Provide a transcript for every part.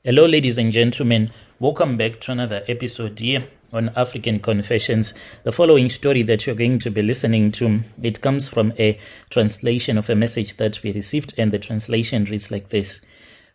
Hello, ladies and gentlemen. Welcome back to another episode here on African Confessions. The following story that you're going to be listening to, it comes from a translation of a message that we received, and the translation reads like this.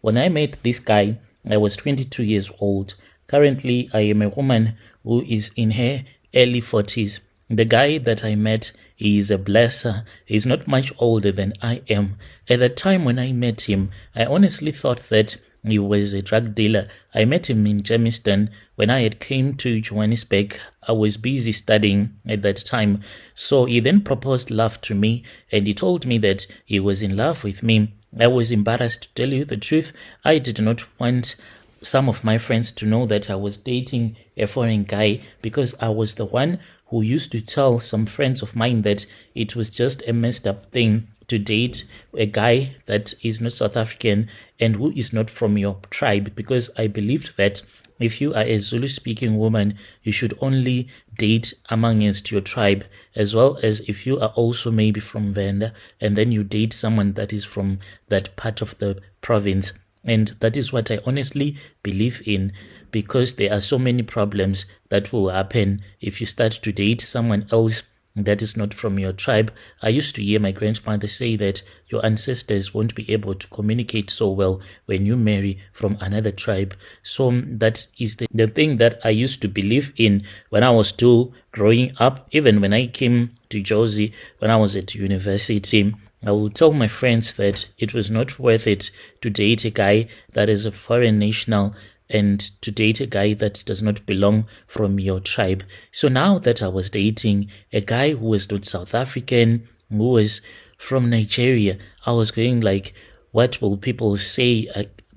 When I met this guy, I was 22 years old. Currently, I am a woman who is in her early 40s. The guy that I met, he is a blesser. He's not much older than I am. At the time when I met him, I honestly thought that he was a drug dealer. I met him in Germiston when I had came to Johannesburg. I was busy studying at that time. So he then proposed love to me, and he told me that he was in love with me. I was embarrassed, to tell you the truth. I did not want some of my friends to know that I was dating a foreign guy, because I was the one who used to tell some friends of mine that it was just a messed up thing to date a guy that is not South African and who is not from your tribe, because I believed that if you are a Zulu-speaking woman, you should only date amongst your tribe, as well as if you are also maybe from Venda, and then you date someone that is from that part of the province. And that is what I honestly believe in, because there are so many problems that will happen if you start to date someone else that is not from your tribe. I used to hear my grandmother say that your ancestors won't be able to communicate so well when you marry from another tribe. So that is the thing that I used to believe in when I was still growing up. Even when I came to Jozi, when I was at university, I will tell my friends that it was not worth it to date a guy that is a foreign national and to date a guy that does not belong from your tribe. So now that I was dating a guy who was not South African, who was from Nigeria, I was going like, what will people say?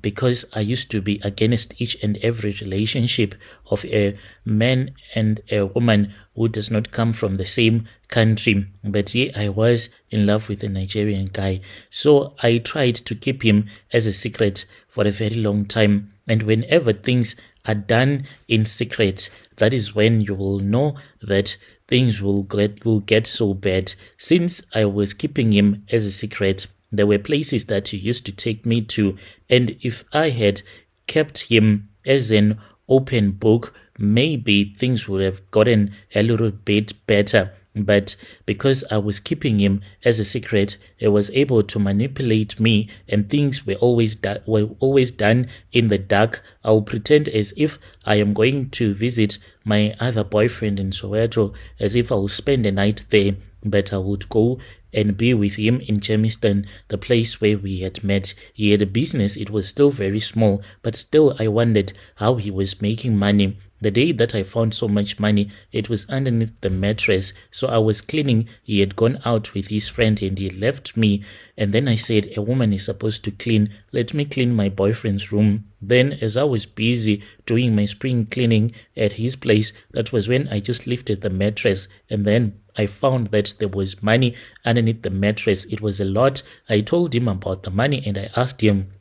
Because I used to be against each and every relationship of a man and a woman who does not come from the same country. But yeah, I was in love with a Nigerian guy. So I tried to keep him as a secret for a very long time. And whenever things are done in secret, that is when you will know that things will get so bad. Since I was keeping him as a secret, there were places that he used to take me to, and if I had kept him as an open book, maybe things would have gotten a little bit better. But because I was keeping him as a secret, he was able to manipulate me, and things were always done in the dark. I'll pretend as if I am going to visit my other boyfriend in Soweto, as if I will spend a night there, but I would go and be with him in Germiston, the place where we had met. He had a business. It was still very small, but still I wondered how he was making money. The day that I found so much money, it was underneath the mattress. So I was cleaning. He had gone out with his friend and he left me. And then I said, a woman is supposed to clean. Let me clean my boyfriend's room. Then as I was busy doing my spring cleaning at his place, that was when I just lifted the mattress, and then I found that there was money underneath the mattress. It was a lot. I told him about the money and I asked him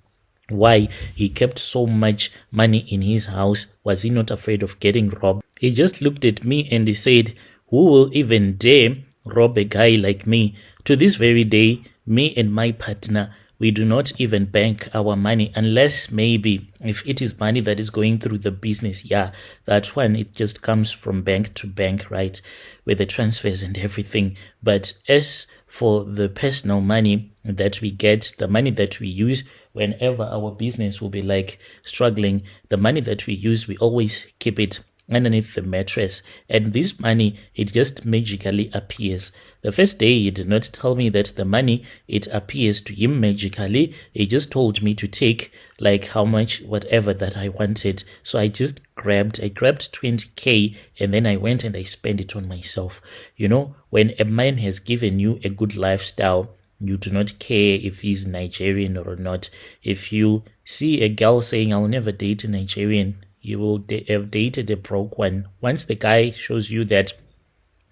why he kept so much money in his house. Was he not afraid of getting robbed? He just looked at me and he said, who will even dare rob a guy like me? To this very day, me and my partner, we do not even bank our money, unless maybe if it is money that is going through the business. Yeah, that one, it just comes from bank to bank, right, with the transfers and everything. But as for the personal money that we get, the money that we use whenever our business will be like struggling, the money that we use, we always keep it underneath the mattress, and this money, it just magically appears. The first day he did not tell me that the money, it appears to him magically. He just told me to take like how much, whatever that I wanted. So I grabbed 20k, and then I went and I spent it on myself. You know, when a man has given you a good lifestyle, you do not care if he's Nigerian or not. If you see a girl saying, I'll never date a Nigerian, you will have dated a broke one. Once the guy shows you that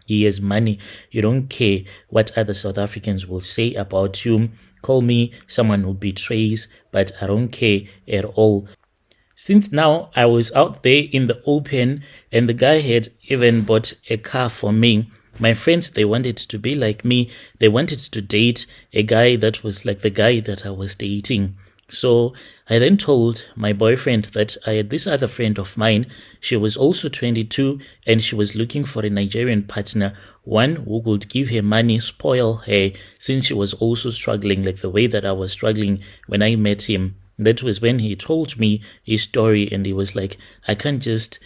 he has money, you don't care what other South Africans will say about you. Call me someone who betrays, but I don't care at all. Since now I was out there in the open, and the guy had even bought a car for me, my friends, they wanted to be like me. They wanted to date a guy that was like the guy that I was dating. So I then told my boyfriend that I had this other friend of mine. She was also 22 and she was looking for a Nigerian partner, one who could give her money, spoil her, since she was also struggling like the way that I was struggling when I met him. That was when he told me his story and he was like, I can't just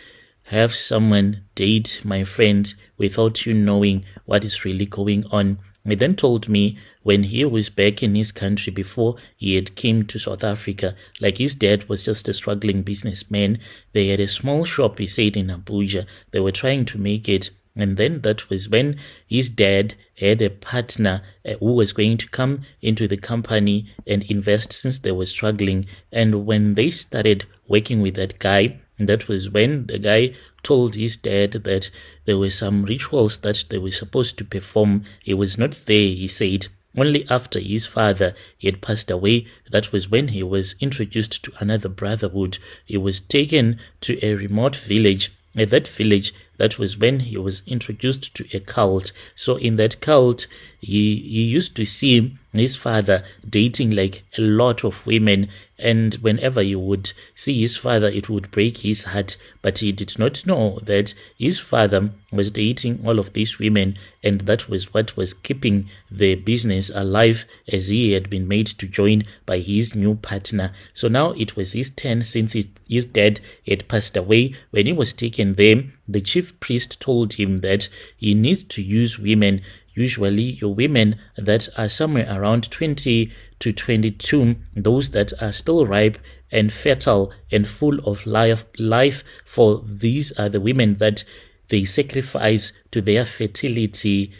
have someone date my friend without you knowing what is really going on. He then told me when he was back in his country before he had came to South Africa, like his dad was just a struggling businessman. They had a small shop, he said, in Abuja. They were trying to make it. And then that was when his dad had a partner who was going to come into the company and invest since they were struggling. And when they started working with that guy, that was when the guy told his dad that there were some rituals that they were supposed to perform. He was not there, he said. Only after his father had passed away, that was when he was introduced to another brotherhood. He was taken to a remote village. At that village, that was when he was introduced to a cult. So in that cult, he used to see his father dating like a lot of women, and whenever you would see his father, it would break his heart. But he did not know that his father was dating all of these women, and that was what was keeping the business alive, as he had been made to join by his new partner. So now it was his turn, since his dad had passed away. When he was taken there, the chief priest told him that he needs to use women, usually your women that are somewhere around 20 to 22, those that are still ripe and fertile and full of life, for these are the women that they sacrifice to their fertility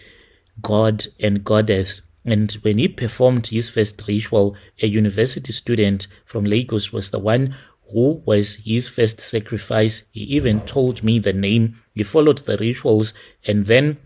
god and goddess. And when he performed his first ritual, a university student from Lagos was the one who was his first sacrifice. He even told me the name. He followed the rituals and then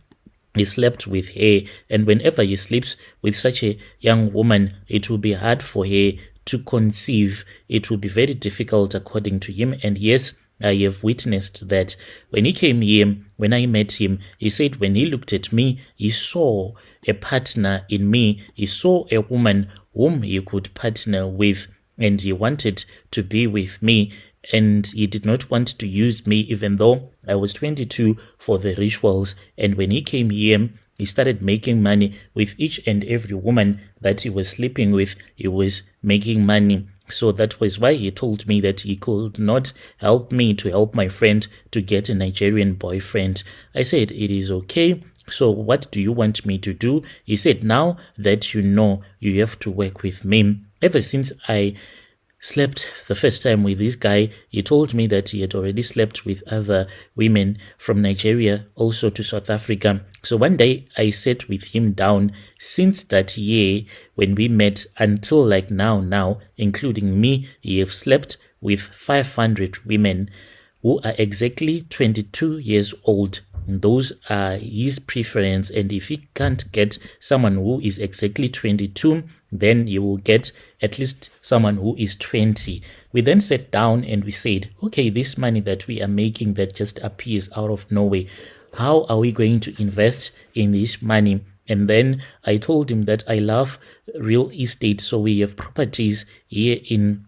he slept with her. And whenever he sleeps with such a young woman, it will be hard for her to conceive. It will be very difficult according to him. And yes, I have witnessed that. When he came here, when I met him, he said when he looked at me, he saw a partner in me. He saw a woman whom he could partner with, and he wanted to be with me. And he did not want to use me, even though I was 22, for the rituals. And when he came here, he started making money with each and every woman that he was sleeping with. He was making money. So that was why he told me that he could not help me to help my friend to get a Nigerian boyfriend. I said, it is okay. So what do you want me to do? He said, now that you know, you have to work with me. Ever since I slept the first time with this guy, he told me that he had already slept with other women from Nigeria, also to South Africa. So one day I sat with him down. Since that year when we met until like now, including me, he have slept with 500 women who are exactly 22 years old. Those are his preference, and if he can't get someone who is exactly 22, then you will get at least someone who is 20. We then sat down and we said, okay, this money that we are making that just appears out of nowhere, how are we going to invest in this money? And then I told him that I love real estate, so we have properties here in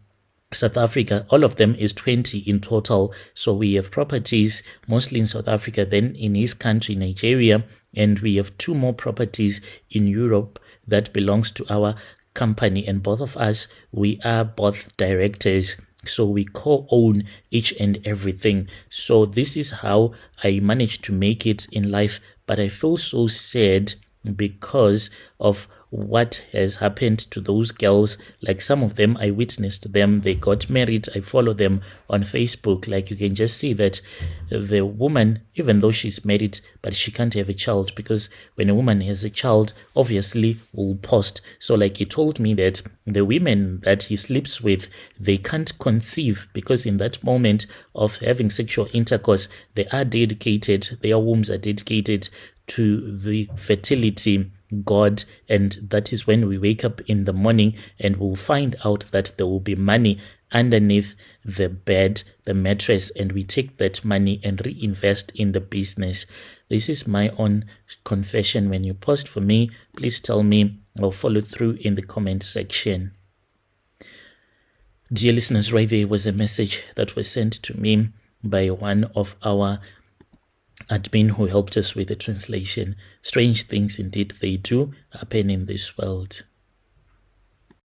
South Africa. All of them is 20 in total. So we have properties mostly in South Africa, then in his country, Nigeria, and we have 2 more properties in Europe that belongs to our company. And both of us, we are both directors. So we co-own each and everything. So this is how I managed to make it in life. But I feel so sad because of what has happened to those girls. Like some of them, I witnessed them, they got married. I follow them on Facebook. Like you can just see that the woman, even though she's married, but she can't have a child, because when a woman has a child, obviously will post. So like he told me that the women that he sleeps with, they can't conceive, because in that moment of having sexual intercourse, they are dedicated, their wombs are dedicated to the fertility god, and that is when we wake up in the morning and we'll find out that there will be money underneath the bed, the mattress, and we take that money and reinvest in the business. This is my own confession. When you post for me, please tell me. I'll follow through in the comment section. Dear listeners, right there was a message that was sent to me by one of our admin who helped us with the translation. Strange things indeed they do happen in this world.